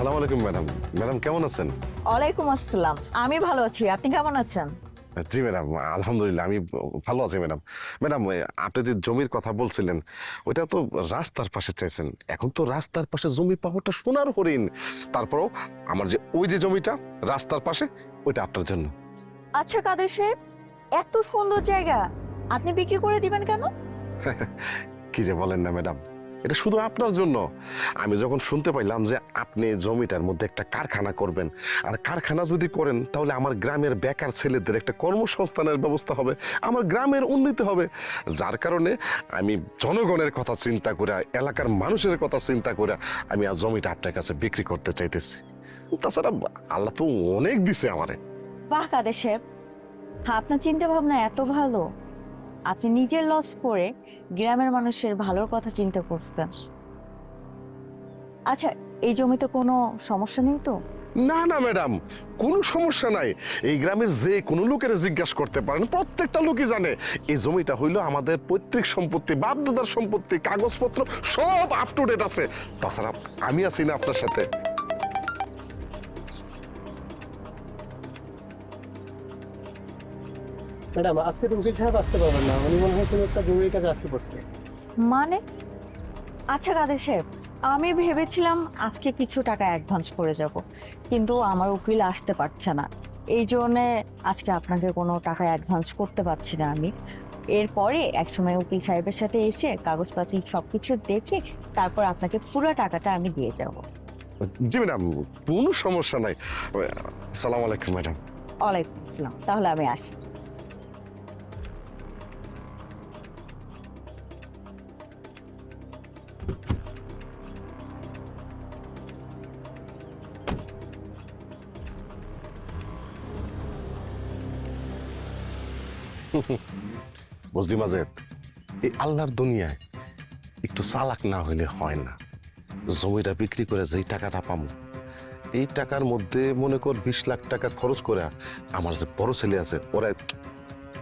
আসসালামু আলাইকুম madam. Madam কেমন আছেন? ওয়ালাইকুম আসসালাম, আমি ভালো আছি, আপনি কেমন আছেন? জি ম্যাডাম, আলহামদুলিল্লাহ আমি ভালো আছি ম্যাডাম। ম্যাডাম আপনি যে জমির কথা বলছিলেন ওইটা তো রাস্তার পাশে চাইছেন, এখন তো রাস্তার পাশে জমি পাওয়াটা সোনার হরিণ। তারপরও আমার যে ওই যে জমিটা রাস্তার পাশে ওইটা আপনার জন্য। আচ্ছা কাদের সাহেব, এত সুন্দর জায়গা আপনি বিক্রি করে দিবেন কেন? কি যে বলেন না ম্যাডাম, এটা শুধু আপনার জন্য। আমি যখন শুনতে পাইলাম যে আপনি জমিটার মধ্যে একটা কারখানা করবেন, আর কারখানা যদি করেন তাহলে আমার গ্রামের বেকার ছেলেদের একটা কর্মসংস্থানের ব্যবস্থা হবে, আমার গ্রামের উন্নতি হবে। যার কারণে আমি জনগণের কথা চিন্তা করে, এলাকার মানুষের কথা চিন্তা করে আমি আজ জমিটা আপনার কাছে বিক্রি করতে চাইতেছি। তাছাড়া আল্লাহ তো অনেক দিছে আমারে। বাহ কাদের সাহেব, আপনার চিন্তা ভাবনা এত ভালো, আপনি নিজের লস করে গ্রামের মানুষের ভালোর কথা চিন্তা করছেন। আচ্ছা, এই জমিতে কোনো সমস্যা নেই তো? না না ম্যাডাম, কোনো সমস্যা নাই। এই গ্রামের যে কোনো লোকের জিজ্ঞাসা করতে পারেন, প্রত্যেকটা লোকই জানে এই জমিটা হইলো আমাদের পৈতৃক সম্পত্তি, বাপ দাদার সম্পত্তি, কাগজপত্র সব আপ টু ডেট আছে। তাছাড়া আমি আছি না আপনার সাথে। ম্যাডাম আজকে তো উকিল সাহেব আসতে পারবেন না, উনি মনে হয় কোনো একটা জরুরি কাজে আসতে পারছে। মানে? আচ্ছা কাদের সাহেব, আমি ভেবেছিলাম আজকে কিছু টাকা অ্যাডভান্স করে যাব, কিন্তু আমার উকিল আসতে পারছে না, এই জন্যে আজকে আপনাকে কোনো টাকা অ্যাডভান্স করতে পারছি না আমি। এরপরে একসময় উকিল সাহেবের সাথে এসে কাগজপাতি সবকিছু দেখে তারপর আপনাকে পুরো টাকাটা আমি দিয়ে যাব। জি ম্যাডাম, কোনো সমস্যা নাই। আসসালামু আলাইকুম ম্যাডাম। ওয়ালাইকুম আসসালাম, তাহলে আমি আসি। বুঝলি মাজেদ, এই আল্লাহর দুনিয়ায় একটু চালাক না হইলে হয় না। জমিটা বিক্রি করে যেই টাকাটা পাবো, এই টাকার মধ্যে মনে কর 20 লাখ টাকা খরচ করে আমার যে বড় ছেলে আছে ওরা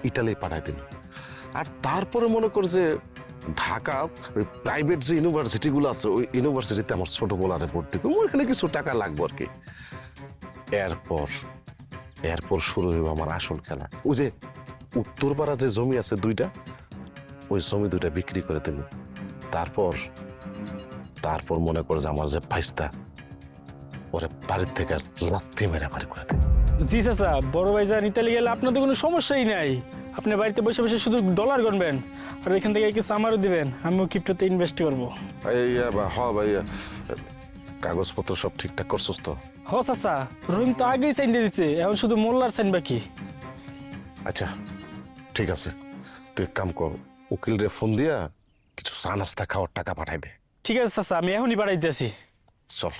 ইটালি পাঠাই দিন। আর তারপরে মনে কর যে ঢাকা ওই প্রাইভেট যে ইউনিভার্সিটিগুলো আছে ওই ইউনিভার্সিটিতে আমার ছোট বলারে ভর্তি করবো, ওইখানে কিছু টাকা লাগবে আর কি। এরপর এরপর শুরু হইব আমার আসল খেলা। ওই যে উত্তরপাড়া যে জমি আছে দুইটা, ওই জমি দুইটা বিক্রি করে দেব। তারপর তারপর মনে কর যে আমার যে ভাইস্তা ওরে বাড়ির থেকে লাথি মেরে বাড়ি করে দেব। জি চাচা, বড় ভাই যা নিতে গেলে আপনার তো কোনো সমস্যাই নাই। আপনি বাড়িতে বসে বসে শুধু ডলার গণবেন আর এখান থেকে কিছু আমারও দিবেন, আমিও ক্রিপ্টোতে ইনভেস্ট করবো। হ ভাই, কাগজপত্র সব ঠিকঠাক করছস তো? হ চাচা, রহিম তো আগেই সাইন দিয়ে দিচ্ছে, এখন শুধু মোল্লার সাইন বাকি। আচ্ছা ঠিক আছে, তুই এক কাম কর, উকিল রে ফোন দিয়া কিছু চা নাস্তা খাওয়ার টাকা পাঠাই দে। ঠিক আছে চাচা, আমি এখনই বাড়াই দিয়েছি। চল।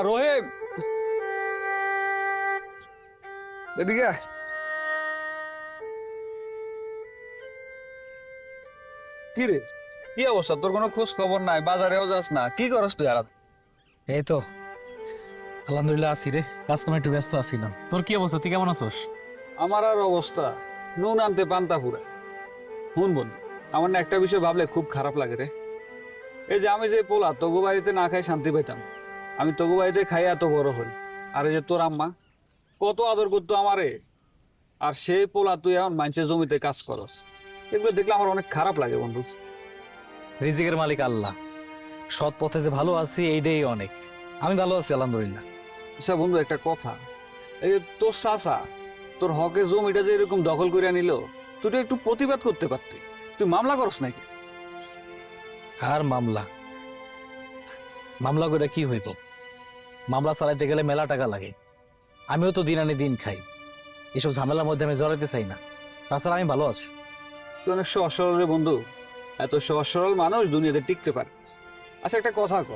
রহিম, এদিকে আয়। কি রে, কি অবস্থা? তোর কোনো খোঁজ খবর নাই, বাজারেও যাস না, কি করস তুই? আর এই তো আলহামদুলিল্লাহ আছি রে, কাজকামে একটু ব্যস্ত আছিলাম। তোর কি অবস্থা, তুই কেমন আছোস? আমার আর অবস্থা নুন আনতে পান্তা পুরা। হুন বন্ধু, আমার না একটা বিষয় ভাবলে খুব খারাপ লাগে রে। এই যে আমি যে পোলা তগু বাড়িতে না খাই শান্তি পেতাম, আমি তগু বাড়িতে খাই এত বড় হই। আর এই যে তোর আম্মা কত আদর করতো আমারে, আর সেই পোলা তুই এখন মানুষের জমিতে কাজ করস, এগুলো দেখলে আমার অনেক খারাপ লাগে বন্ধু। রিজিকের মালিক আল্লাহ, সৎ পথে যে ভালো আছি এইটাই অনেক। আমি ভালো আছি আলহামদুলিল্লাহ। আচ্ছা বন্ধু, একটা কথা, এই যে তোর চাচা তোর হকে জমিটা যে এরকম দখল করে নিল, তুই তো একটু প্রতিবাদ করতে পারতি, তুই মামলা করস নাকি? আর মামলা মামলা করে কি হইব? মামলা চালাইতে গেলে মেলা টাকা লাগে, আমিও তো দিন আনি দিন খাই, এসব ঝামেলার মধ্যে আমি জড়াইতে চাই না। তাছাড়া আমি ভালো আছি। তুই অনেক সহজ সরল রে বন্ধু, এত সহজ সরল মানুষ দুনিয়াতে টিকতে পারে। আচ্ছা একটা কথা ক,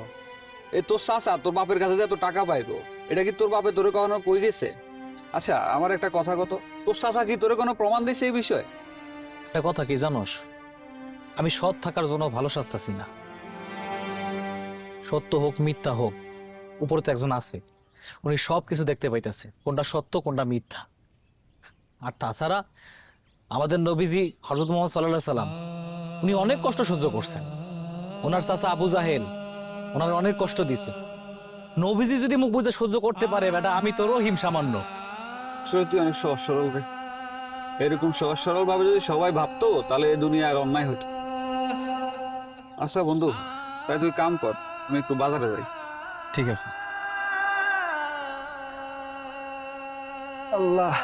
এই তোর চাচা তোর বাপের কাছে যে এত টাকা পাইবো, এটা কি তোর বাপে তোরে কখনো কই গেছে? আচ্ছা আমার একটা কথা কত, তোর চাচা কি তোরে কোনো প্রমাণ দিছে এই বিষয়ে? একটা কথা কি জানোস, আমি সৎ থাকার জন্য ভালো শাস্তাছি না, সত্য হোক মিথ্যা হোক, উপরে তো একজন আছে, উনি সব কিছু দেখতে পাইতেছে, কোনটা সত্য কোনটা মিথ্যা। আর তাছাড়া আমাদের নবীজি হযরত মুহাম্মদ সাল্লাল্লাহু সাল্লাম উনি অনেক কষ্ট সহ্য করছেন। ওনার চাচা আবু জাহেল ওনার অনেক কষ্ট দিছে। নবীজি যদি মুখ বুঝে সহ্য করতে পারে, বেটা আমি তো রহিম সামান্য। আসলে তুই অনেক সহজ সরল রে। এরকম সহজ সরল ভাবে যদি সবাই ভাবতো তাহলে এই দুনিয়ার অন্যায় হতো। আচ্ছা বন্ধু, তাই তুই কাম কর, আমি একটু বাজারে যাই। ঠিক আছে। আল্লাহ,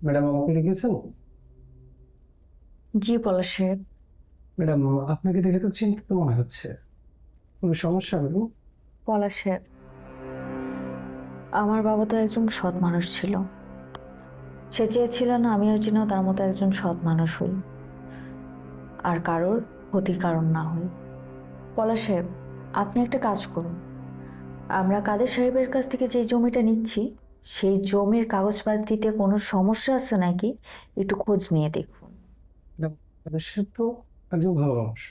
ম্যাডাম আমাকে লিখেছেন? জি পলাশ সাহেব। ম্যাডাম আপনাকে দেখে তো চিন্তিত মনে হচ্ছে, কোনো সমস্যা ম্যাডাম? পলাশ সাহেব, আমার বাবা তো একজন সৎ মানুষ ছিল। সে চেয়েছিলেন আমিও যেন তার মতো একজন সৎ মানুষ হই, আর কারোর ক্ষতির কারণ না হই। পলাশ সাহেব, আপনি একটা কাজ করুন, আমরা কাদের সাহেবের কাছ থেকে যে জমিটা নিচ্ছি সেই জমির কাগজপাতিতে কোনো সমস্যা আছে নাকি একটু খোঁজ নিয়ে দেখুন। সে তো একজন ভালো মানুষ,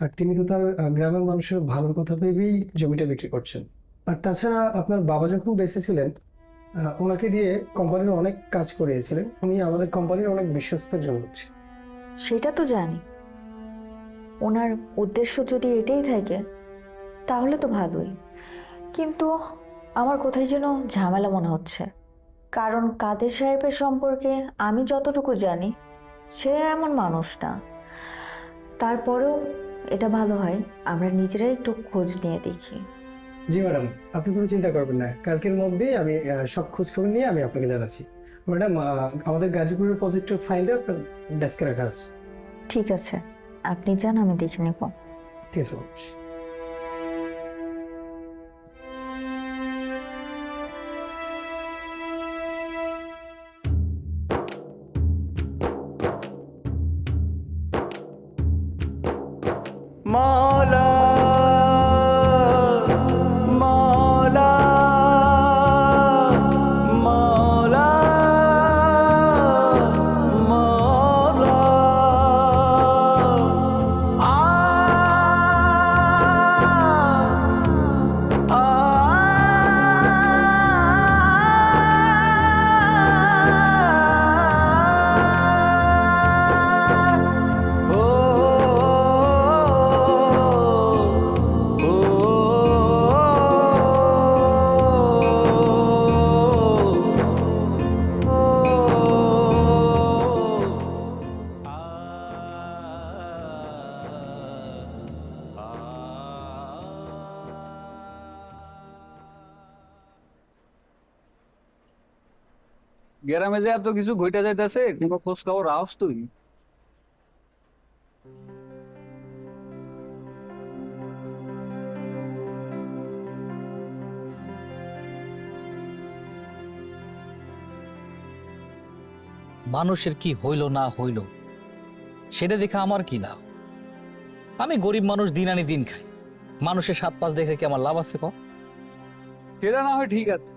আর তিনি তো তার গ্রামের মানুষের ভালোর কথা ভেবেই জমিটা বিক্রি করছেন। আর তাছাড়া আপনার বাবা যখন বেঁচে ছিলেন, ওনাকে দিয়ে কোম্পানির অনেক কাজ করিয়েছিলেন। উনি আমাদের কোম্পানির অনেক বিশ্বস্ত জন হচ্ছে। সেটা তো জানি, ওনার উদ্দেশ্য যদি এটাই থাকে তাহলে তো ভালোই, কিন্তু আমার কোথায় যেন ঝামেলা মনে হচ্ছে। কারণ কাদের সাহেবের সম্পর্কে আমি যতটুকু জানি সে এমন মানুষ না। তারপরেও এটা ভালো হয় আমরা নিজেরাই একটু খোঁজ নিয়ে দেখি। জি ম্যাডাম, আপনি কোনো চিন্তা করবেন না, কালকের মধ্যেই আমি সব খোঁজ খবর নিয়ে আমি আপনাকে জানাচ্ছি। ম্যাডাম আমাদের গাজীপুরের প্রজেক্টের ফাইলটা আপনার ডেস্কে রাখা আছে। ঠিক আছে, আপনি যান, আমি দেখে নেব। ঠিক আছে। মৌলা মৌলা মৌলা মৌলা আ গ্রামে যে এত কিছু ঘটে যাইতেছে, কোনো খোঁজ খবর রাখস তুই? মানুষের কি হইল না হইল সেটা দেখে আমার কি লাভ? আমি গরিব মানুষ, দিন আনি দিন খাই, মানুষের সাত পাঁচ দেখে কি আমার লাভ আছে? সেটা না হয় ঠিক আছে,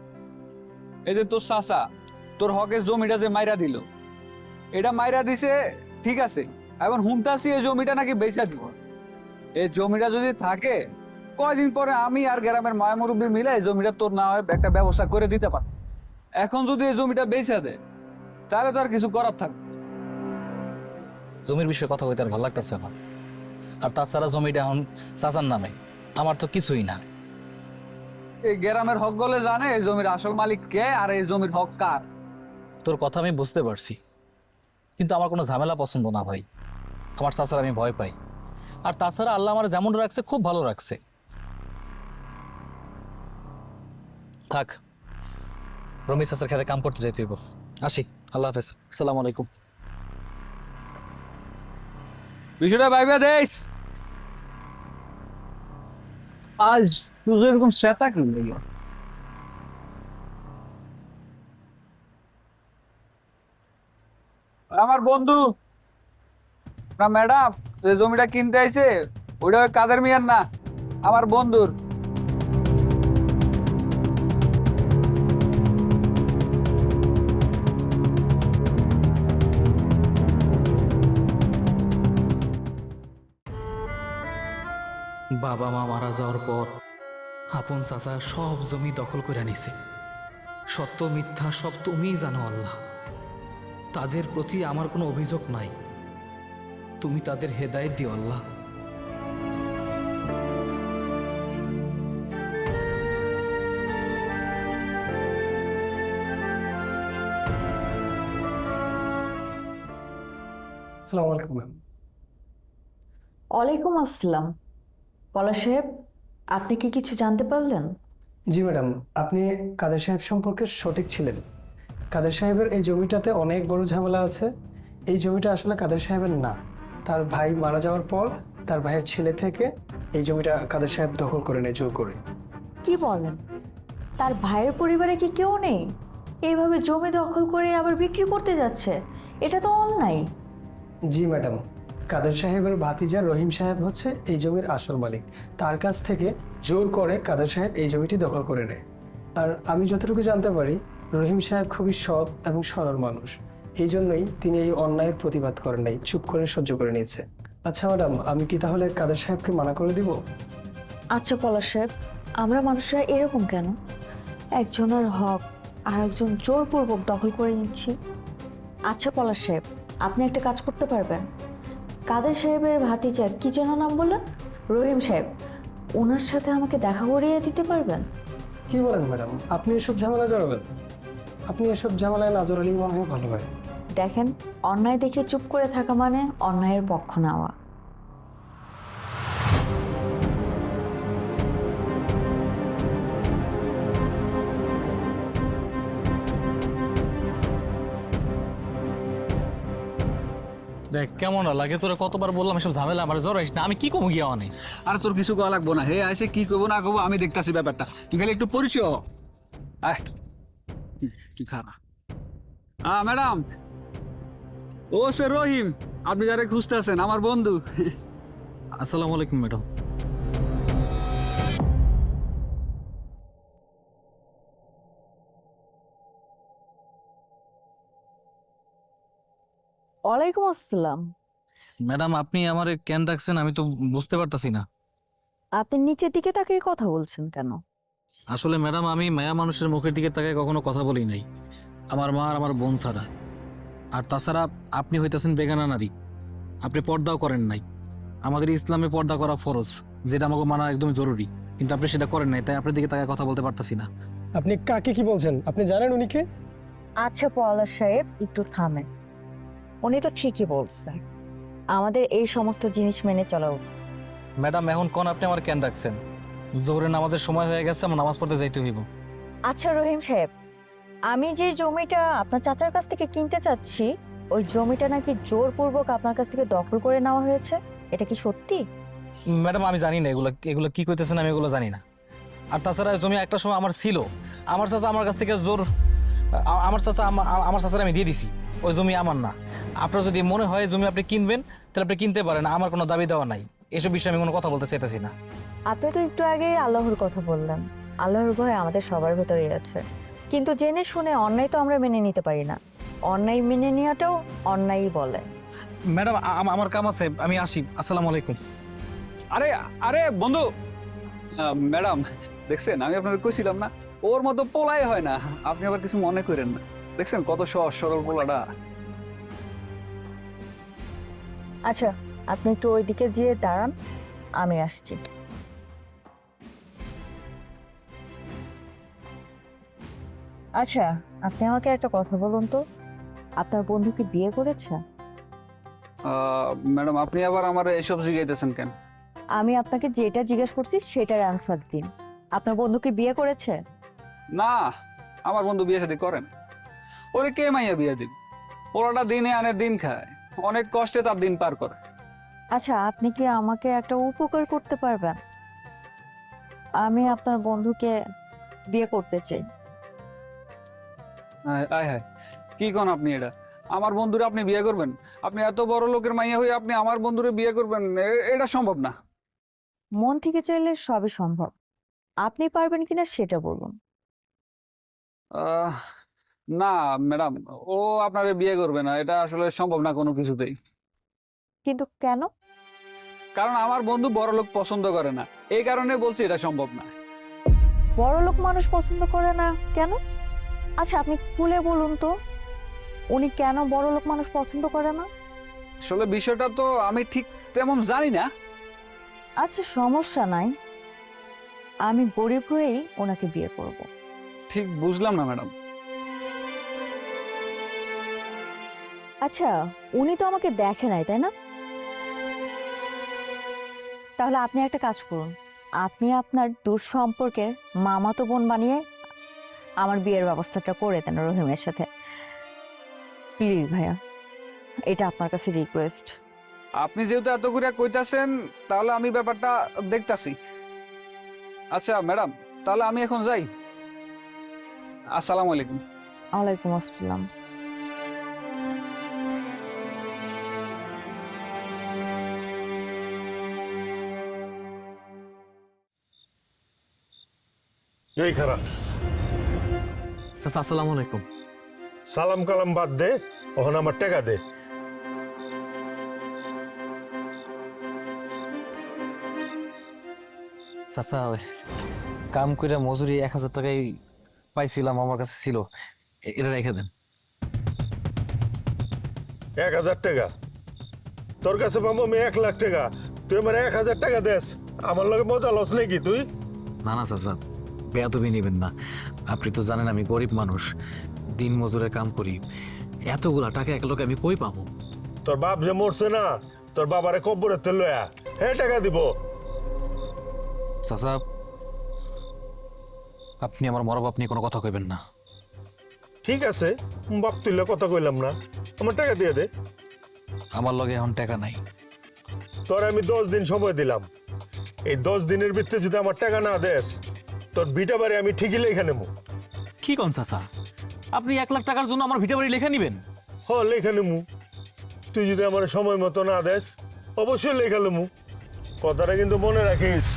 এই যে তোর চাচা তোর হকের জমিটা যে মাইরা দিল, এটা মাইরা দিছে ঠিক আছে, এখন হুমতাছি এই জমিটা নাকি বেচা দিব। এই জমিটা যদি থাকে কয়দিন পরে আমি আর গ্রামের মায়া মুরব্বী মিলে এই জমিটা তোর না হয় একটা ব্যবস্থা করে দিতে পারি। এখন যদি এই জমিটা বেচা দেয় তাহলে তো আর কিছু করার থাকবে। জমির বিষয়ে কথা কইতে আর ভালো লাগতেছে আমার। আর তাছাড়া জমিটা এখন চাচার নামে, আমার তো কিছুই না। এই গ্রামের হক গলে জানে এই জমির আসল মালিক কে আর এই জমির হক কার। তোর কথা আমি বুঝতে পারছি, কিন্তু আমার কোনো ঝামেলা পছন্দ না ভাই। আমার চাচার আমি ভয় পাই। আর তাছাড়া আল্লাহ আমার যেমন রাখছে খুব ভালো রাখছে। থাক, রমি চাচার খেতে কাম করতে যাইতে হইব। আসি, আল্লাহ হাফেজ, আসসালামু আলাইকুম। বিষয়টা ভাইবা দেশ আজ তুই এরকম সেটা কেন লাগলো? আমার বন্ধু না ম্যাডাম, যে জমিটা কিনতে আইছে ওইটা ওই কাদের মিয়ার না, আমার বন্ধুর। বাবা মা মারা যাওয়ার পর আপন চাচা সব জমি দখল করে নিছে। সত্য মিথ্যা সব তুমিই জানো আল্লাহ। তাদের প্রতি আমার কোনো অভিযোগ নাই, তুমি তাদের হেদায়েত দিও আল্লাহ। আসসালামু আলাইকুম ম্যাম। ওয়ালাইকুম আসসালাম। পলাশ সাহেব, আপনি কি কিছু জানতে পারলেন? জি ম্যাডাম, আপনি কাদের সাহেব সম্পর্কে সঠিক ছিলেন। কাদের সাহেবের এই জমিটাতে অনেক বড় ঝামেলা আছে। এই জমিটা আসলে কাদের সাহেবের না, তার ভাই মারা যাওয়ার পর তার ভাইয়ের ছেলে থেকে এই জমিটা কাদের সাহেব দখল করে নেয় জোর করে। কি বলেন? তার ভাইয়ের পরিবারে কি কেউ নেই? এইভাবে জমি দখল করে আবার বিক্রি করতে যাচ্ছে, এটা তো অন্যায়। জি ম্যাডাম, কাদের সাহেবের ভাতিজা রহিম সাহেব হচ্ছে এই জমির আসল মালিক। তার কাছ থেকে জোর করে কাদের সাহেব এই জমিটি দখল করে নেয়। আর আমি যতটুকু জানতে পারি, রহিম সাহেব খুবই সৎ এবং সরল মানুষ। এই জন্যই তিনি এই অন্যায়ের প্রতিবাদ করেন নাই, চুপ করে সহ্য করে নিয়েছে। আচ্ছা ম্যাডাম, আমি কি তাহলে কাদের সাহেবকে মানা করে দিব? আচ্ছা পলাশ সাহেব, আমরা মানুষরা এরকম কেন? একজনের হক আর একজন জোরপূর্বক দখল করে নিচ্ছি। আচ্ছা পলাশ সাহেব, আপনি একটা কাজ করতে পারবেন? কাদের সাহেবের ভাতিজা কি যেন নাম বললেন? রহিম সাহেব, ওনার সাথে আমাকে দেখা করিয়ে দিতে পারবেন? কি বলেন ম্যাডাম, আপনি এসব ঝামেলা জড়াবেন? আপনি এসব ঝামেলায় না জড়ালেই মনে হয় ভালো হয়। দেখেন, অন্যায় দেখে চুপ করে থাকা মানে অন্যায়ের পক্ষ নেওয়া। দেখ কেমন লাগে, তোরা কতবার বললাম এসব ঝামেলা আমার জ্বর না, আমি কি কমু গিয়া অনেক। আর তোর কিছু করা লাগবো না, হে আইসে কি করবো না করবো আমি দেখতাছি ব্যাপারটা, তুই খালি একটু পরিচয় হ। আয় তুই খারাপ। ম্যাডাম, ও সে রহিম, আপনি যারা খুঁজতে আছেন আমার বন্ধু। আসসালামু আলাইকুম ম্যাডাম। ওয়ালাইকুম আসসালাম। ম্যাডাম, আপনি আমারে কেন ডাকছেন আমি তো বুঝতে পারতাছি না। আপনি নিচের দিকে তাকিয়ে কথা বলছেন কেন? আসলে ম্যাডাম, আমি মায়া মানুষের মুখের দিকে তাকায় কখনো কথা বলি নাই, আমার মা আর আমার বোন ছাড়া। আর তাছাড়া আপনি হইতেছেন বেগানা নারী, আপনি পর্দাও করেন নাই। আমাদের ইসলামে পর্দা করা ফরজ, যেটা আমাকে মানা একদম জরুরি, কিন্তু আপনি সেটা করেন নাই, তাই আপনার দিকে তাকায় কথা বলতে পারতাছি না। আপনি কাকে কি বলছেন? আপনি জানেন উনি কে? আচ্ছা পলাশ সাহেব, একটু থামেন। উনি তো ঠিকই বলছেন, আমাদের এই সমস্ত জিনিস মেনে চলা উচিত। ম্যাডাম, এখন কোন আপনি আমার কেন ডাকছেন? জোহরের নামাজের সময় হয়ে গেছে, আমার নামাজ পড়তে যাইতে হইব। আচ্ছা রহিম সাহেব, আমি যে জমিটা আপনার চাচার কাছ থেকে কিনতে চাচ্ছি, ওই জমিটা নাকি জোরপূর্বক আপনার কাছ থেকে দখল করে নেওয়া হয়েছে, এটা কি সত্যি? ম্যাডাম, আমি জানি না এগুলো এগুলো কি কইতেছেন, আমি এগুলো জানি না। আর তাছাড়া ওই জমি একটা সময় আমার ছিল, আমার চাচা আমার কাছ থেকে জোর আমার চাচার আমি দিয়ে দিছি, ওই জমি আমার না। আপনার যদি মনে হয় জমি আপনি কিনবেন, তাহলে আপনি কিনতে পারেন, আমার কোনো দাবি দেওয়া নাই। এসব বিষয়ে আমি কোনো কথা বলতে চাইতেছি না। আপনি তো একটু আগে আল্লাহর কথা বললেন, আল্লাহর ভয় আমাদের সবার ভেতরেই আছে, কিন্তু জেনে শুনে অন্যায় তো আমরা মেনে নিতে পারি না। অন্যায় মেনে নেওয়াটাও অন্যায়ই বলে। ম্যাডাম, আমার কাম আছে, আমি আসি। আসসালামু আলাইকুম। আরে আরে বন্ধু, ম্যাডাম দেখছেন আমি আপনাকে কইছিলাম না, ওর মতো পোলাই হয় না, আপনি আবার কিছু মনে করেন না। দেখছেন কত সহজ সরল পোলাটা। আচ্ছা, আপনি একটু ওইদিকে গিয়ে দাঁড়ান, আমি আসছি। আচ্ছা, আপনি আমাকে একটা কথা বলুন তো, আপনার বন্ধু কি বিয়ে করেছে? ম্যাডাম, আপনি আবার আমার এসব জিগাইতেছেন কেন? আমি আপনাকে যেটা জিজ্ঞেস করছি সেটার অ্যান্সার দিন। আপনার বন্ধু কি বিয়ে করেছে? না, আমার বন্ধু বিয়ে শাদী করেন। ওরে কে মাইয়া বিয়ে দিন? পোলাটা দিনে আনে দিন খায়, অনেক কষ্টে তার দিন পার করে। আচ্ছা, আপনি কি আমাকে একটা উপকার করতে পারবেন? আমি আপনার বন্ধুকে বিয়ে করতে চাই। আয় হায়, কি কোন আপনি এটা? আমার বন্ধুরে আপনি বিয়ে করবেন? আপনি এত বড় লোকের মাইয়া হয়ে আপনি আমার বন্ধুরে বিয়ে করবেন? এটা সম্ভব না। মন থেকে চাইলে সবই সম্ভব। আপনি পারবেন কিনা সেটা বলুন। আহ, না ম্যাডাম, ও আপনারে বিয়ে করবে না, এটা আসলে সম্ভব না কোনো কিছুতেই। কিন্তু কেন? কারণ আমার বন্ধু বড় লোক পছন্দ করে না, এই কারণে বলছি এটা সম্ভব না। বড়লোক মানুষ পছন্দ করে না কেন? আচ্ছা, আপনি খুলে বলুন তো, উনি কেন বড়লোক মানুষ পছন্দ করে না? আসলে বিষয়টা তো আমি ঠিক তেমন জানি না। আচ্ছা, সমস্যা নাই, আমি গরিব হয়েই ওনাকে বিয়ে করব। ঠিক বুঝলাম না ম্যাডাম। আচ্ছা, উনি তো আমাকে দেখে নাই, তাই না? তাহলে আপনি একটা কাজ করুন, আপনি আপনার দূর সম্পর্কের মামাতো বোন বানিয়ে আমার বিয়ের ব্যবস্থাটা করে দেন রহিমের সাথে। প্লিজ ভাইয়া, এটা আপনার কাছে রিকোয়েস্ট। আপনি যেহেতু এত করে কইতাছেন, তাহলে আমি ব্যাপারটা দেখতাছি। আচ্ছা ম্যাডাম, তাহলে আমি এখন যাই। আসসালামু আলাইকুম। ওয়ালাইকুম আসসালাম। এই খারাপ চাচা আসসালামু আলাইকুম। সালাম কালাম বাদ দে, ওখানে আমার টাকা দে। চাচা ওই কাম করে মজুরি 1000 টাকাই পাইছিলাম, আমার কাছে ছিল, এটা রেখে দেন। 1000 টাকা? তোর কাছে পাবো আমি 1 লাখ টাকা, তুই আমার 1000 টাকা দেস? আমার লগে মজা লস নাকি তুই? না না চাচা, বেয়াদবি নেবেন না। আপনি তো জানেন আমি গরিব মানুষ, দিন মজুরে কাম করি, এতগুলা টাকা এক লোকে আমি কই পাবো? তোর বাপ যে মরছে না, তোর বাবারে কব্বরে তেল লয়া হ্যাঁ টাকা দিব। চাচা, আপনি আমার মরা বাপ নিয়ে কোনো কথা কইবেন না। ঠিক আছে, বাপ তুইলে কথা কইলাম না, আমার টাকা দিয়ে দে। আমার লগে এখন টাকা নাই। তোর আমি 10 দিন সময় দিলাম, এই 10 দিনের ভিতরে যদি আমার টাকা না দেস, তোর ভিটা বাড়ি আমি ঠিকই লেখা নেবো। কি কোন চাচা, আপনি 1 লাখ টাকার জন্য আমার ভিটা বাড়ি লেখা নিবেন? হ লেখা নেবো, তুই যদি আমার সময় মতো না দেস অবশ্যই লেখা নেবো, কথাটা কিন্তু মনে রাখিস।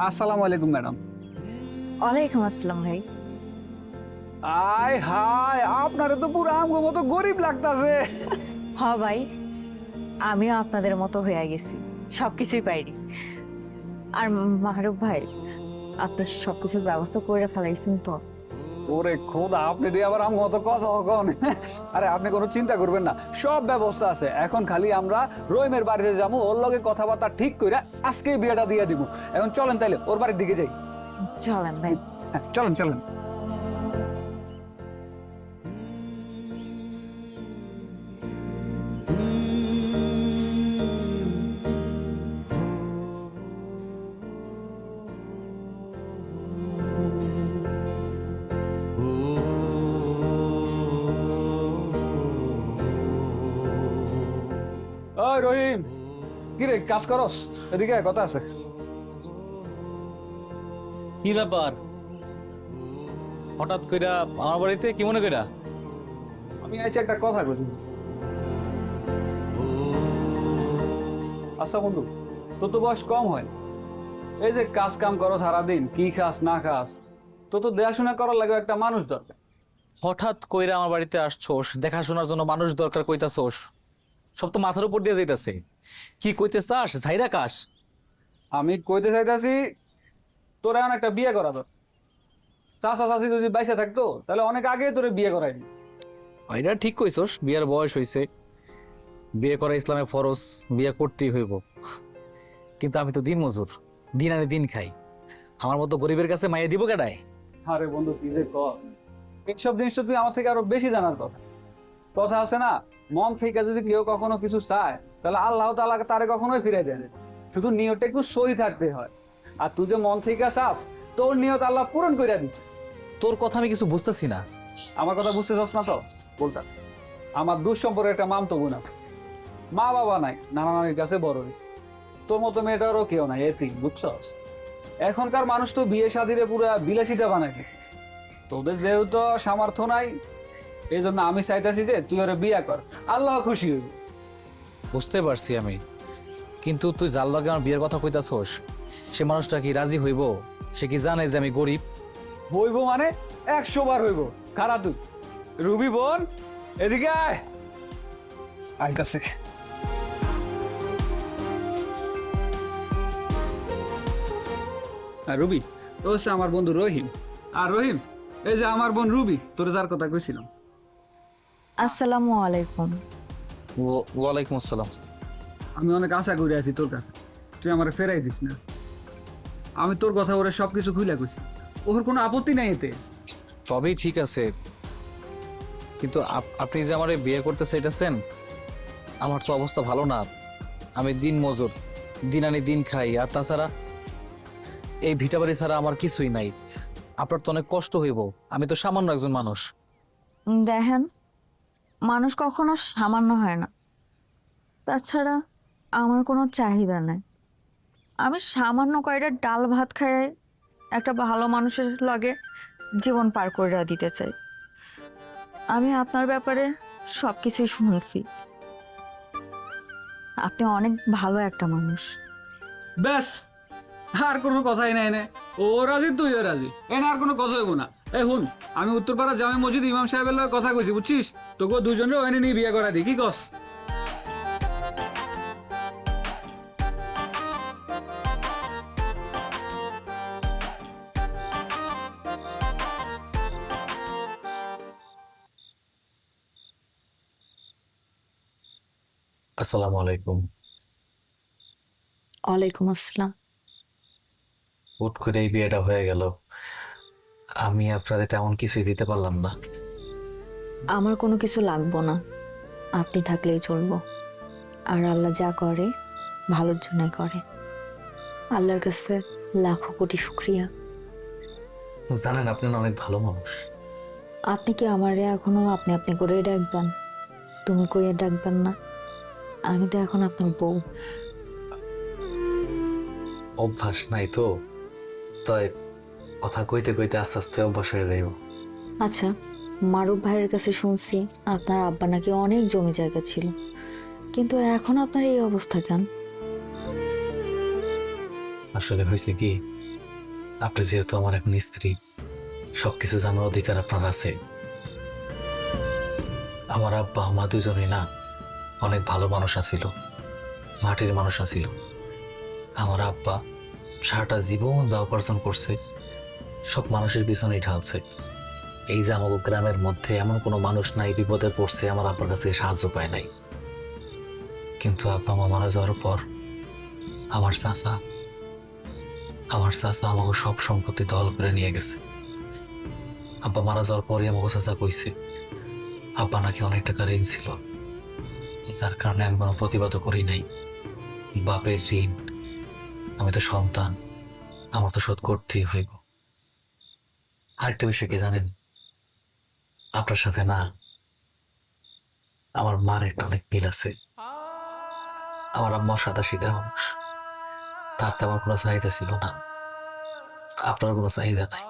আসসালামু আলাইকুম ম্যাডাম। ওয়ালাইকুম আসসালাম ভাই। আয় হায়, আপনারে তো পুরো আমগো মতো গরিব লাগতাছে। হ ভাই, আমিও আপনাদের মতো হয়ে গেছি, সবকিছুই পাইনি। আর মাহরুব ভাই, আপনার সবকিছুর ব্যবস্থা করে ফেলাইছেন তো? ওরে খোদা, আপনি দিয়ে আবার আমগো মতো কথা কন। আরে আপনি কোনো চিন্তা করবেন না, সব ব্যবস্থা আছে। এখন খালি আমরা রহিমের বাড়িতে যাবো, ওর লগে কথাবার্তা ঠিক করে আজকে বিয়েটা দিয়ে দিব। এখন চলেন তাইলে ওর বাড়ির দিকে যাই। চলেন ভাই। হ্যাঁ, চলেন চলেন। ওই রহিম, কি রে কাজ করস? এদিকে আয়, কথা আছে। কি ব্যাপার, হঠাৎ কইরা আমার বাড়িতে? কি মনে কইরা? আমি আইছি একটা কথা কইছি। আচ্ছা বন্ধু, তোর তো বয়স কম হয়, এই যে কাজ কাম করো সারাদিন, কি খাস না খাস, তো তো দেখাশোনা করার লাগে একটা মানুষ দরকার। হঠাৎ কইরা আমার বাড়িতে আসছোস, দেখাশোনার জন্য মানুষ দরকার কইতাছোস? সব তো মাথার উপর দিয়ে যাইতাছে। কি কইতে চাস ঝাইরা কাস? আমি কইতে চাইতাছি তোর এখন একটা বিয়ে করা তোর চাচা চাচি যদি বাইসা থাকতো তাহলে অনেক আগে তোরে বিয়ে করাই দিত। এটা ঠিক কইছস, বিয়ার বয়স হইছে, বিয়ে করা ইসলামে ফরজ, বিয়ে করতেই হইব। কিন্তু আমি তো দিন মজুর, দিন আনে দিন খাই। আমার মতো গরিবের কাছে মাইয়া দিব কেডায়? আরে বন্ধু কি যে কর, এইসব জিনিস তো তুই আমার থেকে আরো বেশি জানার কথা। কথা আছে না, মন থেকে যদি কেউ কখনো কিছু চায় তাহলে আল্লাহ তাআলা তারে কখনোই ফিরাই দেন, শুধু নিয়তটা একটু সহি থাকতে হয়। আর তুই যে মন থেকে চাস তোর নিয়ত আল্লাহ পূরণ করে দিছে। তোর কথা আমি কিছু বুঝতেছি না। আমার কথা বুঝতে চাস না তো বলতা, আমার দুঃসম্পর্কে একটা মামতো বোন আছে, মা বাবা নাই, নানা নানির কাছে বড় হয়েছে। তোর মতো মেয়েটারও কেউ নাই, এটি বুঝছস। এখনকার মানুষ তো বিয়ে শাদিরে পুরা বিলাসিতা বানাই গেছে। তোদের যেহেতু সামর্থ্য নাই, এই জন্য আমি চাইতেছি যে তুই ওরা বিয়ে কর, আল্লাহ খুশি হইব। বুঝতে পারছি আমি, কিন্তু তুই যার লগে আমার বিয়ের কথা কইতাছস সে মানুষটা কি রাজি হইব? সে কি জানে যে আমি গরিব? হইব মানে 100 বার হইব। খারাপ তুই রুবি বোন, এদিকে আয়। আইতাছে। রুবি তো হচ্ছে আমার বন্ধু রহিম। আর রহিম এই যে আমার বোন রুবি, তোর যার কথা কইছিলাম। আসসালামু আলাইকুম। ওয়ালাইকুম আসসালাম। আমি অনেক আশা করে আছি তোর কাছে, তুই আমার ফেরাই দিস না। আমি তোর কথা ওরে সবকিছু খুলে কইছি, ওর কোনো আপত্তি নাই এতে। সবই ঠিক আছে, কিন্তু আপনি যে আমার বিয়ে করতে চাইতেছেন, আমার তো অবস্থা ভালো না। আমি দিন মজুর, দিন আনি দিন খাই। আর তাছাড়া এই ভিটা বাড়ি ছাড়া আমার কিছুই নাই। আপনার তো অনেক কষ্ট হইব। আমি তো সামান্য একজন মানুষ। দেখেন, মানুষ কখনো সামান্য হয় না। তাছাড়া আমার কোনো চাহিদা নাই। আমি সামান্য কয়টা ডাল ভাত খাই একটা ভালো মানুষের লগে জীবন পার করে দিতে চাই। আমি আপনার ব্যাপারে সব কিছুই শুনছি। আপনি অনেক ভালো একটা মানুষ। ব্যাস, আর কোনো কথাই নাই না। ও রাজি, তুইও রাজি, এনে আর কোনো কথা হইব না। এই হুন, আমি উত্তরপাড়া জামে মসজিদ ইমাম সাহেবের লগে কথা কইছি, বুঝছিস? তোকে দুজনে ওখানে নিয়ে বিয়ে করা দি, কি কস? আসসালামু আলাইকুম। ওয়ালাইকুম আসসালাম। হুট করে এই বিয়েটা হয়ে গেল, আমি আপনাদের তেমন কিছুই দিতে পারলাম না। আমার কোনো কিছু লাগবো না, আপনি থাকলেই চলবো। আর আল্লাহ যা করে ভালোর জন্যই করে। আল্লাহর কাছে লাখো কোটি শুক্রিয়া। জানেন আপনি না অনেক ভালো মানুষ। আপনি কি আমারে এখনো আপনি আপনি করে ডাকবেন? তুমি কইয়া ডাকবেন না? আমি তো এখন আপনার বউ। অভ্যাস নাই তো, তাই কথা কইতে কইতে আস্তে আস্তে অভ্যাস হয়ে যাইব। আচ্ছা, মারুফ ভাইয়ের কাছে শুনছি আপনার আব্বা নাকি অনেক জমি জায়গা ছিল, কিন্তু এখন আপনার এই অবস্থা কেন? আসলে হয়েছে কি, আপনি যেহেতু আমার এখন স্ত্রী, সবকিছু জানার অধিকার আপনার আছে। আমার আব্বা মা দুজনেই না অনেক ভালো মানুষ আছিল, মাটির মানুষ আছিল। আমার আব্বা সারাটা জীবন যা উপার্জন করছে সব মানুষের পিছনেই ঢালছে। এই যে আমাদের গ্রামের মধ্যে এমন কোনো মানুষ নাই বিপদে পড়ছে আমার আব্বার কাছে সাহায্য পায় নাই। কিন্তু আব্বা মা মারা যাওয়ার পর আমার চাচা আমাকে সব সম্পত্তি দখল করে নিয়ে গেছে। আব্বা মারা যাওয়ার পরে আমাকে চাচা কইছে আব্বা নাকি অনেক টাকা ঋণ ছিল, যার কারণে আমি কোনো প্রতিবাদও করি নাই। বাপের ঋণ, আমি তো সন্তান, আমার তো শোধ করতেই হইব। আরেকটা বিষয় কি জানেন, আপনার সাথে না আমার মার একটা অনেক মিল আছে। আমার আম্মা সাদা সিধা মানুষ, তার তেমন কোনো চাহিদা ছিল না, আপনার কোনো চাহিদা নাই।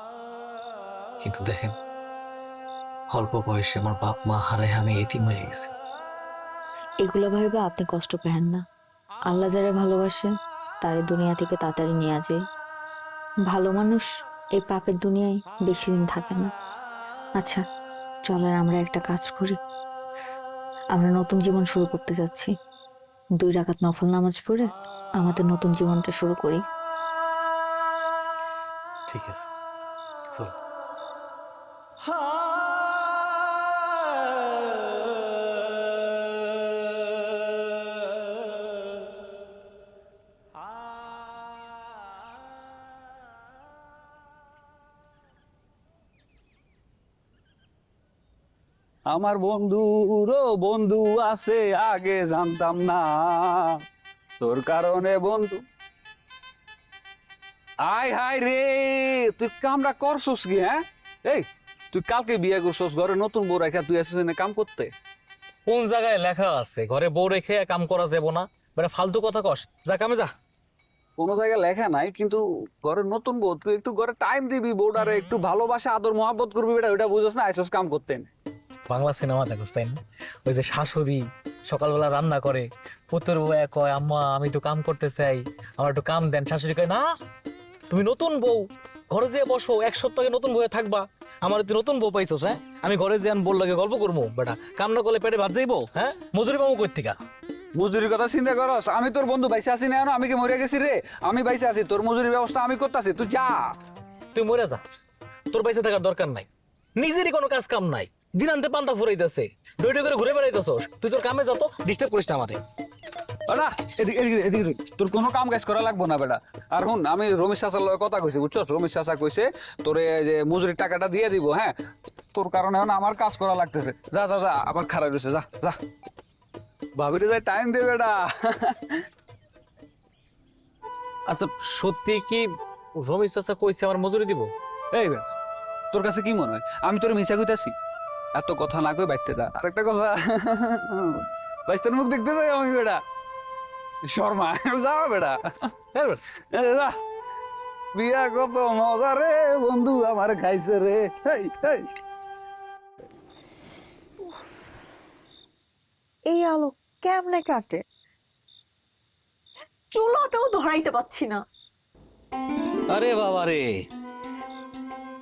কিন্তু দেখেন, অল্প বয়সে আমার বাপ মা হারায় আমি এতিম হয়ে গেছি। এগুলো ভাইবা আপনি কষ্ট পেন না। আল্লাহ যারা ভালোবাসে তারে দুনিয়া থেকে তাড়াতাড়ি নিয়ে যায়। ভালো মানুষ এই পাপের দুনিয়ায় বেশি দিন থাকে না। আচ্ছা, চলেন আমরা একটা কাজ করি। আমরা নতুন জীবন শুরু করতে যাচ্ছি। 2 রাকাত নফল নামাজ পড়ে আমাদের নতুন জীবনটা শুরু করি। ঠিক আছে চল। আমার বন্ধুরও বন্ধু আছে আগে জানতাম না, তোর কারণে বন্ধু। আয় হায় রে, তুই কামটা করছস কি? হ্যাঁ, এই তুই কালকে বিয়ে করছস, ঘরে নতুন বউ রেখা তুই আসছিস এনে কাম করতে? কোন জায়গায় লেখা আছে ঘরে বউ রেখে কাম করা যাব না? মানে ফালতু কথা কস, যা কামে যা। কোনো জায়গায় লেখা নাই, কিন্তু ঘরের নতুন বউ, তুই একটু ঘরে টাইম দিবি, বউটারে একটু ভালোবাসা আদর মহাব্বত করবি, বেটা ওইটা বুঝছ না? আইসস কাম করতেন। বাংলা সিনেমা দেখোস তাই না? ওই যে শাশুড়ি সকালবেলা রান্না করে, পুত্র বউ কয় আম্মা আমি একটু কাম করতে চাই, আমার একটু কাম দেন। শাশুড়ি কয় না, তুমি নতুন বউ, ঘরে যেয়ে বসো, 1 সপ্তাহে নতুন বউয়ে থাকবা। আমার তুই নতুন বউ পাইছস? হ্যাঁ, আমি ঘরে যেয়ে বল লাগে গল্প করবো, বেটা কাম না করলে পেটে ভাত যাইবো? হ্যাঁ, মজুরি পাবো কই থেকে? মজুরির কথা চিন্তা করস? আমি তোর বন্ধু বাইসে আছি না, আমি কি মরে গেছি রে? আমি বাইসে আছি, তোর মজুরির ব্যবস্থা আমি করতেছি, তুই যা। তুই মরে যা, তোর পয়সা থাকার দরকার নাই। নিজেরই কোনো কাজ কাম নাই, দিন আনতে পান্তা ফুরাইতেছে, ডইডই করে ঘুরে বেড়াইতেছস। তুই তোর কামে যা, তো ডিস্টার্ব করিস না আমারে। না, এদিকে এদিকে এদিকে, তোর কোনো কাম কাজ করা লাগবো না বেটা। আর হুন, আমি রমেশ চাচার লগে কথা কইছি, বুঝছস? রমেশ চাচা কইছে তোরে যে মজুরির টাকাটা দিয়ে দিব। হ্যাঁ, তোর কারণে এখন আমার কাজ করা লাগতেছে। যা যা যা, আবার খারাপ হয়েছে, যা যা। ভাবিরে যাই টাইম দে বেটা। আচ্ছা সত্যি কি রমেশ চাচা কইছে আমার মজুরি দিব? এই বেটা, তোর কাছে কি মনে হয় আমি তোর মিশা কইতাছি? এত কথা না কই বাইতে যা। আরেকটা কথা, বাইস্তার মুখ দেখতে যাই আমি বেটা, শর্মা যা বেটা। হ্যাঁ বেটা। এই যা, বিয়া কত মজা রে বন্ধু আমার খাইছে রে। এই এই এই আলো কেমনে কাটে, চুলাটাও ধরাইতে পাচ্ছি না। আরে বাবা রে,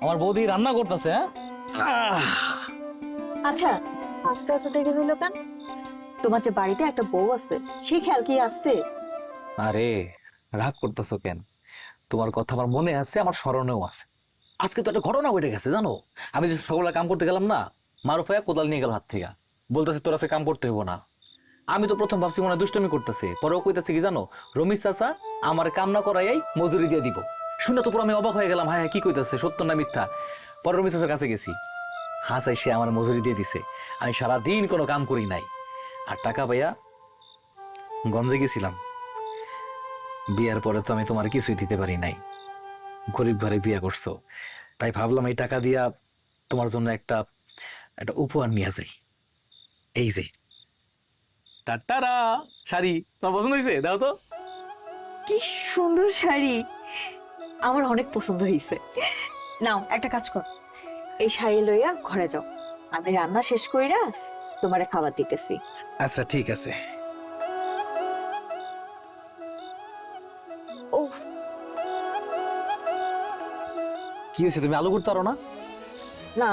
আমার বৌদি রান্না করতেছে। হ্যাঁ, আচ্ছা আজকে এত দেরি হইলো কেন? তোমার যে বাড়িতে একটা বউ আছে, সেই খেয়াল কি আছে? আরে রাগ করতেছো কেন? তোমার কথা আমার মনে আছে, আমার স্মরণেও আছে। আজকে তো একটা ঘটনা ঘটে গেছে জানো। আমি যে সকালে কাম করতে গেলাম না, মারুফায়া কোদাল নিয়ে গেল হাত থেকে, বলতেছে তোর আজকে কাম করতে হবো না। আমি তো প্রথম ভাবছি মনে হয় দুষ্টমি করতেছে, পরেও কইতাছে কি জানো, রমেশ চাচা আমার কাম না করাই মজুরি দিয়ে দিব। শুনে তো পুরো আমি অবাক হয়ে গেলাম, হ্যাঁ হ্যাঁ কি কইতাছে, সত্য না মিথ্যা? পরে রমেশ চাচার কাছে গেছি, হাসাই সে আমার মজুরি দিয়ে দিছে। আমি সারাদিন কোনো কাম করি নাই, আর টাকা পাইয়া গঞ্জে গেছিলাম। বিয়ার পরে তো আমি তোমার কিছুই দিতে পারি নাই, গরিব ঘরে বিয়া করছো, তাই ভাবলাম এই টাকা দিয়া তোমার জন্য একটা একটা উপহার নিয়ে যাই। এই যে টাটারা শাড়ি, তোমার পছন্দ হয়েছে? দাও তো। কি সুন্দর শাড়ি, আমার অনেক পছন্দ হয়েছে। নাও একটা কাজ কর, এই শাড়ি লইয়া ঘরে যাও, আমি রান্না শেষ কইরা তোমারে খাবার দিতেছি। আচ্ছা ঠিক আছে। ও কি হয়েছে, তুমি আলু করতে পারো না? না,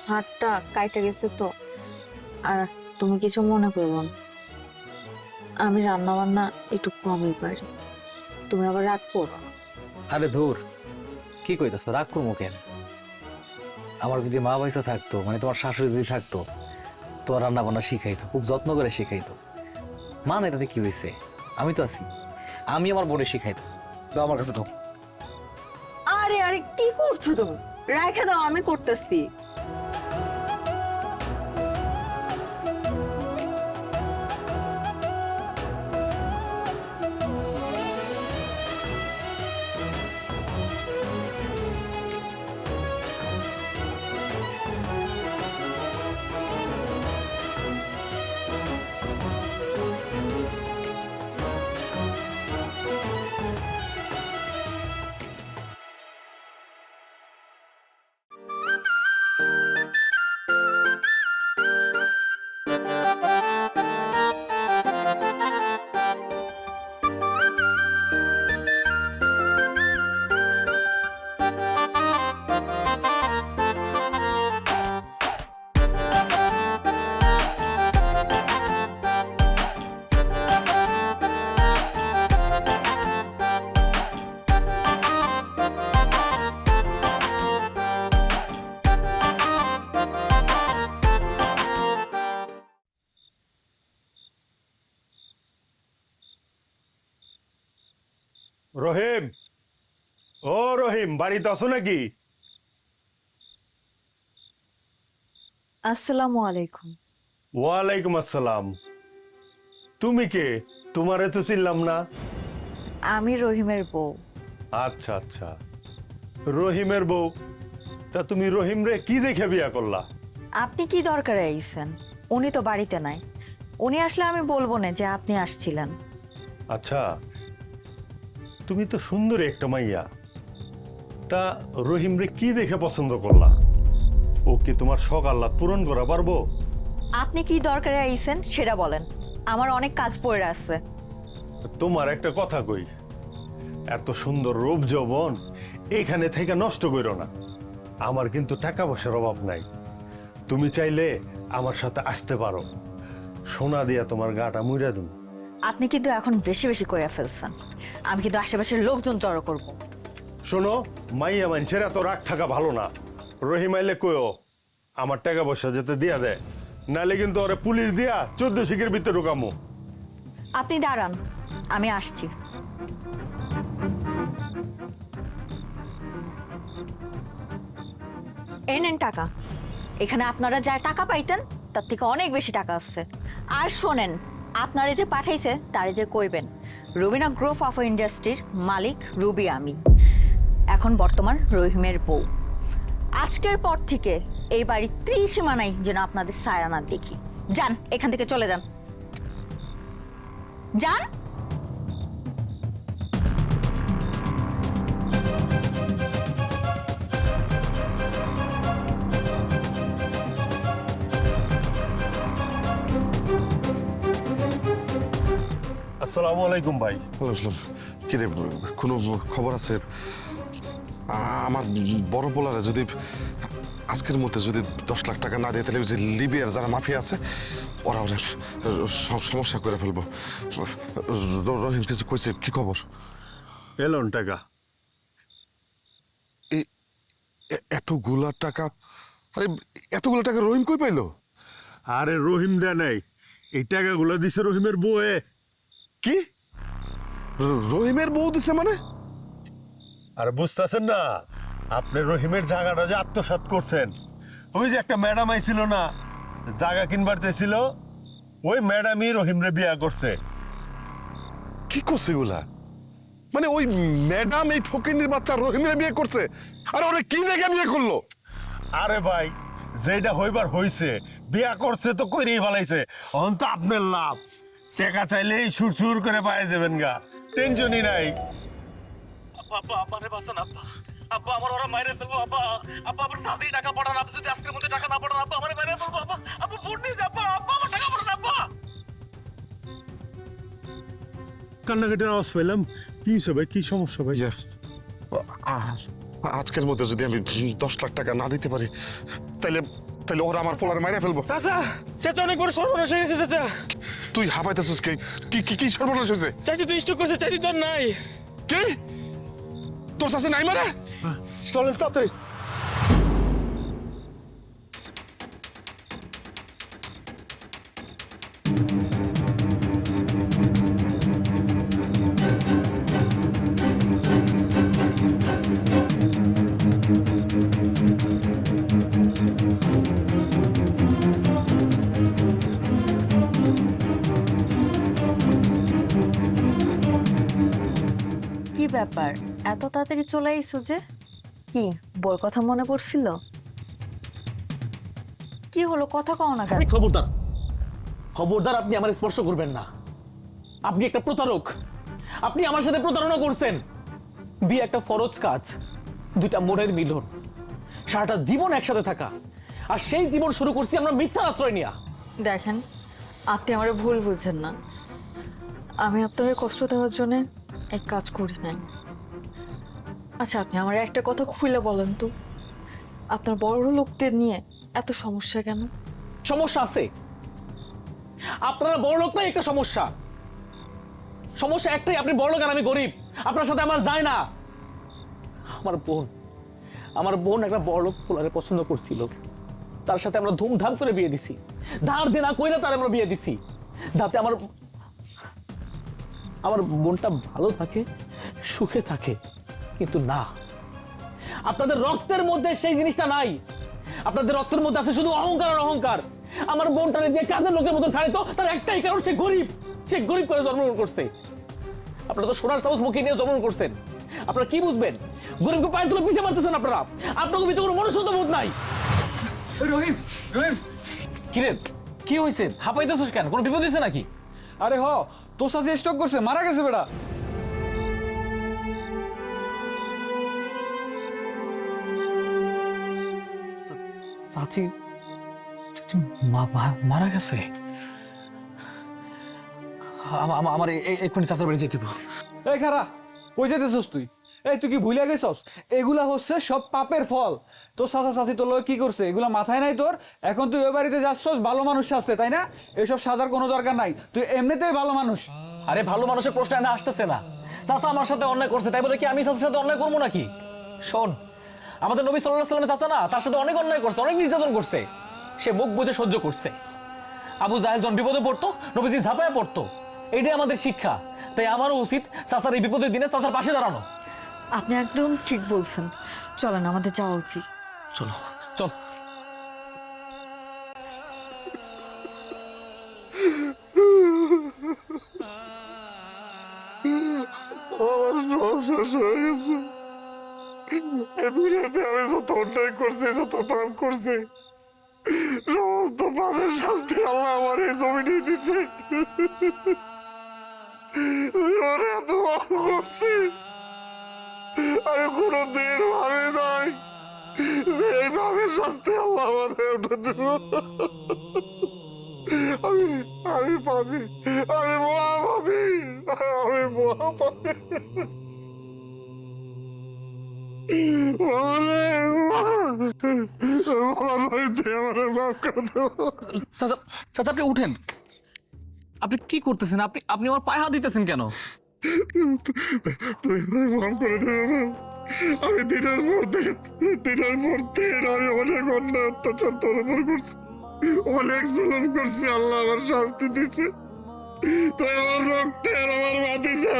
হাতটা কাইটা গেছে তো। আর তুমি কিছু মনে করো না, আমি রান্না বান্না একটু কমই পারি, তুমি আবার রাগ করো না। আরে ধুর, কি কইতাছো, রাগ করবো কেন? আমার যদি মা পয়সা থাকতো, মানে তোমার শাশুড়ি যদি থাকতো, তোমার রান্না বান্না শিখাইতো, খুব যত্ন করে শিখাইতো। মা নাই তাতে কি হয়েছে, আমি তো আছি, আমি আমার বোনে শিখাইতো। দাও আমার কাছে দাও। আরে আরে কি করছো তুমি, রেখে দাও, আমি করতেছি। রহিম, ও রহিম, বাড়িতে আছো নাকি? আসসালামু আলাইকুম। ওয়ালাইকুম আসসালাম। তুমি কে? তোমারে তো চিনলাম না। আমি রহিমের বউ। আচ্ছা আচ্ছা, রহিমের বউ। তা তুমি রহিম রে কি দেখে বিয়া করলা? আপনি কি দরকারে আইছেন? উনি তো বাড়িতে নাই। উনি আসলে আমি বলবো না যে আপনি আসছিলেন। আচ্ছা, তুমি তো সুন্দরী একটা মাইয়া, তা রহিম রে কি দেখে পছন্দ করলা? ও কি তোমার শখ আল্লাহ পূরণ করা পারবো? আপনি কি দরকারে আইছেন সেটা বলেন, আমার অনেক কাজ পড়ে আছে। তোমার একটা কথা কই, এত সুন্দর রূপ যৌবন এখানে থেকে নষ্ট করো না। আমার কিন্তু টাকা পয়সার অভাব নাই, তুমি চাইলে আমার সাথে আসতে পারো, সোনা দিয়া তোমার গাটা মুইরা দিন। আপনি কিন্তু এখন বেশি বেশি কইয়া ফেলছেন, আমি কিন্তু আশেপাশের লোকজন জড়ো করব। শোনো, মাইয়া মানুষের এত রাগ থাকা ভালো না। রহিম আইলে কইও আমার টাকা পয়সা যেতে দিয়া দেয়, নাহলে কিন্তু ওরে পুলিশ দিয়া 14 শিখের ভিতরে ঢুকামো। আপনি দাঁড়ান, আমি আসছি। এই নেন টাকা। এখানে আপনারা যা টাকা পাইতেন তার থেকে অনেক বেশি টাকা আসছে। আর শোনেন, আপনারা যে পাঠাইছে তারে যে কইবেন রুবিনা গ্রুপ অফ ইন্ডাস্ট্রির মালিক রুবি আমি, এখন বর্তমান রহিমের বউ। আজকের পর থেকে এই বাড়ির ত্রিসীমানায় যেন আপনাদের সায়ানা দেখি। যান, এখান থেকে চলে যান, যান। আসসালামু আলাইকুম ভাই। বললাম কি রে, কোনো খবর আছে? আমার বড় পোলারে যদি আজকের মধ্যে যদি 10 লাখ টাকা না দিয়ে, তাহলে ওই যে লিবিয়ার যারা মাফিয়া আছে ওরা ওরা সমস্যা করে ফেলবো। রহিম কিছু কইছে, কি খবর? এলন টাকা। এতগুলা টাকা? আরে এতগুলা টাকা রহিম কই পাইলো? আরে রহিম দেয় নাই, এই টাকাগুলো দিছে রহিমের বউয়ে। কি রহিমের বউ দিছে মানে? আর বুঝতেছেন না, আপনি রহিমের জায়গাটা যে আত্মসাৎ করছেন। ওই যে একটা ম্যাডাম আইছিল না, জায়গা কিনবার চাইছিল, ওই ম্যাডামই রহিমরে বিয়া করছে। কি করছে এগুলা? মানে ওই ম্যাডাম এই ফকিনীর বাচ্চা রহিমের বিয়ে করছে? আর ওরা কি দেখে বিয়ে করলো? আরে ভাই, যেটা হইবার হইছে, বিয়া করছে তো কইরেই ফেলাইছে। অন তো আপনার লাভ, টাকা চাইলেই সুর সুর করে পাই যাবেন গা, টেনশনই নাই। আব্বা আমারে বাঁচান আব্বা। আব্বা আমার ওরা মাইরে ফেলবো আব্বা। আব্বা আমার তাড়াতাড়ি টাকা পাঠান। আপনি যদি আজকের মধ্যে টাকা না পাঠান আব্বা আমারে মাইরে ফেলবো আব্বা। আব্বা ফোন দিয়ে আব্বা, আব্বা আমার টাকা পাঠান আব্বা। কান্নাকাটির আওয়াজ পেলাম, কি হয়েছে ভাই, কি সমস্যা ভাই? আজকের মধ্যে যদি আমি 10 লাখ টাকা না দিতে পারি, তাহলে তাহলে ওরা আমার পোলারে মাইরা ফেলবো। চাচা, চাচা অনেক বড় সর্বনাশ হয়ে গেছে চাচা। তুই হাঁপাইতেছিস কি? কি কি কি সর্বনাশ হয়েছে? চাচি তুই স্টক করছে, চাচি তোর নাই। কি তোর চাষে নাই মারে? চলেন তাড়াতাড়ি। কি ব্যাপার, এত তাড়াতাড়ি চলে আইছো যে? কি বল, কথা মনে পড়ছিল? কি হলো, কথা কও না কেন? খবরদার, খবরদার আপনি আমার স্পর্শ করবেন না। আপনি একটা প্রতারক। আপনি আমার সাথে প্রতারণা করছেন। বিয়ে একটা ফরজ কাজ, দুইটা মনের মিলন, সারাটা জীবন একসাথে থাকা। আর সেই জীবন শুরু করছি আমরা মিথ্যা আশ্রয় নিয়া। দেখেন, আপনি আমার ভুল বুঝেন না। আমি আপনাকে কষ্ট দেওয়ার জন্য এক কাজ করি নাই। আচ্ছা, আপনি আমার একটা কথা খুলে বলেন তো, আপনার বড় লোকদের নিয়ে এত সমস্যা কেন? সমস্যা আছে। আপনারা বড় লোক নাই, একটা সমস্যা। সমস্যা একটাই, আপনি বড় লোক আর আমি গরিব। আপনার সাথে আমার যায় না। আমার বোন একটা বড় লোক পোলারে পছন্দ করছিল, তার সাথে আমরা ধুমধাম করে বিয়ে দিছি। ধার দেনা কইরা তার আমরা বিয়ে দিছি, যাতে আমার বোনটা ভালো থাকে, সুখে থাকে, কিন্তু না, আপনাদের রক্তের মধ্যে সেই জিনিসটা নাই। আপনাদের রক্তের মধ্যে আছে শুধু অহংকার আর অহংকার। আমার বোনটারে দিয়ে কাজের লোকের মতো খাইতো, তার একটাই কারণ, সে গরিব। সে গরিব করে জন্মগ্রহণ করছে। আপনারা তো সোনার চামচ মুখে নিয়ে জন্মগ্রহণ করছেন। আপনারা কি বুঝবেন? গরিবকে পায়ের তুলে পিছিয়ে মারতেছেন আপনারা। আপনাকে ভিতরে কোনো মনুষ্যত্ব বোধ নাই। রহিম, রহিম, কিরে, কি হয়েছে? হাঁপাইতেছিস কেন? কোনো বিপদ হয়েছে নাকি? আরে হ, তোর সাথে স্টক করছে, মারা গেছে বেটা। চাচি, চাচি মারা গেছে? আমার এক্ষুনি চাচার বাড়ি যেতে হবে। এই খারা, কই যেতেছস তুই? এই তুই কি ভুলে গেছস? এগুলা হচ্ছে সব পাপের ফল। তোর চাচা চাচি তোর লগে কি করছে এগুলা মাথায় নাই তোর? এখন তুই ওই বাড়িতে যাচ্ছস ভালো মানুষ সাজতে, তাই না? এসব সাজার কোনো দরকার নাই, তুই এমনিতেই ভালো মানুষ। আরে ভালো মানুষের প্রশ্ন না আসতেছে না। চাচা আমার সাথে অন্যায় করছে, তাই বলে কি আমি চাচার সাথে অন্যায় করবো নাকি? শোন, আমাদের নবী সাল্লাল্লাহু আলাইহি ওয়াসাল্লামের চাচা না, তার সাথে অনেক অন্যায় করছে, অনেক নির্যাতন করছে। সে মুখ বুজে সহ্য করছে। আবু জাহেল যখন বিপদে পড়তো, নবীজি ঝাঁপায় পড়তো। এইটাই আমাদের শিক্ষা। তাই আমারও উচিত চাচার এই বিপদের দিনে চাচার পাশে দাঁড়ানো। আপনি একদম ঠিক বলছেন, চলেন আমাদের যাওয়া উচিত। চলো, চল। আমার সব শেষ হয়ে গেছে। এ দুনিয়াতে আমি যত অন্যায় করছি, যত পাপ করছি, সমস্ত পাপের শাস্তি আল্লাহ আমার এই জমিনে দিচ্ছে। জীবনে এত পাপ করছি, আমি কোনোদিন ভাবি নাই যে এই পাপের শাস্তি আল্লাহ আমাদের উঠে দেব। আমি পাপি, আমি মহা পাপি, আমি মহা পাপি। চাচা, চাচা আপনি উঠেন। আপনি কি করতেছেন? আপনি আপনি আমার পায়ে হাত দিতেছেন কেন? তুমি আমার মাফ করে দেবে না? আমি দিনের পর দিন আমি অনেক অন্যায় অত্যাচার তোর উপর করছি, অনেক জুলুম করছি। আল্লাহ আমার শাস্তি দিচ্ছে। তাই আমার রক্তের আমার মাতিছে।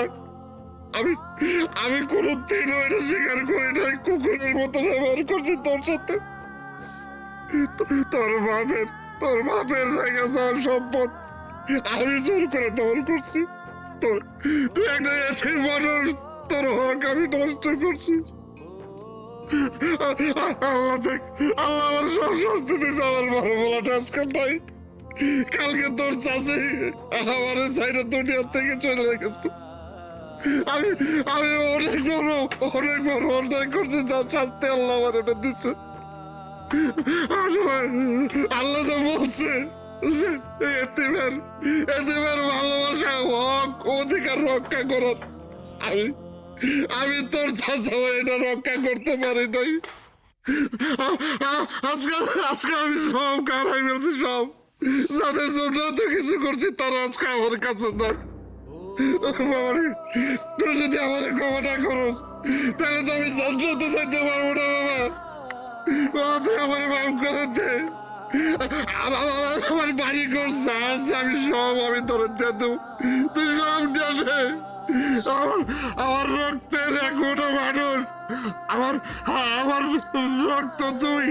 আমি কোনোদিনও এটা স্বীকার করি নাই। কুকুরের মতো ব্যবহার করছি তোর সাথে। তোর বাপের জায়গা যাওয়ার সম্পদ আমি জোর করে দখল করছি। তুই একটা এতিম মানুষ, তোর হক আমি নষ্ট করছি। আল্লাহ দেখ, আল্লাহ আমার সব শাস্তি দিয়েছে। আমার বড় বলাটা আজকাল নাই। কালকে তোর চাষি আমার সাইডে দুনিয়ার থেকে চলে গেছে। আমি অনেক বড় অন্যায় করছি, যার শাস্তি আল্লাহ আমার এটা দিচ্ছে। আল্লাহ যে বলছে যে এতিমের ভালোবাসা, হক, অধিকার রক্ষা করার, আমি তোর চাচা এটা রক্ষা করতে পারি নাই। আজকে আমি সব কারাই ফেলছি, সব যাদের জন্য তো কিছু করছি তারা আজকে আমার কাছে নাই। বাবারে, তুই যদি আমার ক্ষমা না করো তাহলে তো আমি জান্নাতে যেতে পারবো না। বাবা তুই আমার মাফ করে দে। আমার বাড়ি ঘর আমি সব আমি তোর দিয়ে দেবো, তুই সব জানে। আমার রক্তের এখনো মানুষ, আমার রক্ত তুই।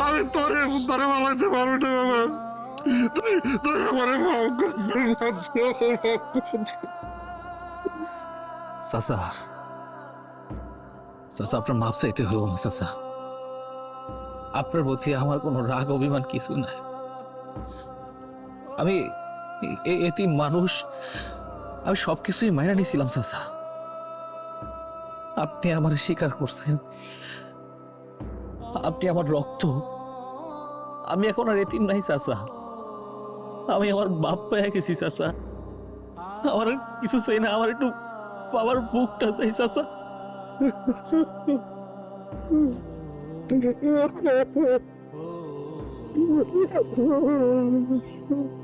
আমি তোরে বানাইতে পারবো না বাবা। তুই আমার মাফ করে দে। চাচা, চাচা আপনার মাপ চাইতে হইব না চাচা। আপনার প্রতি আমার কোনো রাগ অভিমান কিছু নাই। আমি এতিম মানুষ, আমি সবকিছুই মাইনা নিয়েছিলাম চাচা। আপনি আমার স্বীকার করছেন, আপনি আমার রক্ত। আমি এখন আর এতিম নাই চাচা, আমি আমার বাপ পেয়ে গেছি চাচা। আমার আর কিছু চাই না, আমার একটু বাবার বুকটা চাই চাচা। Oh,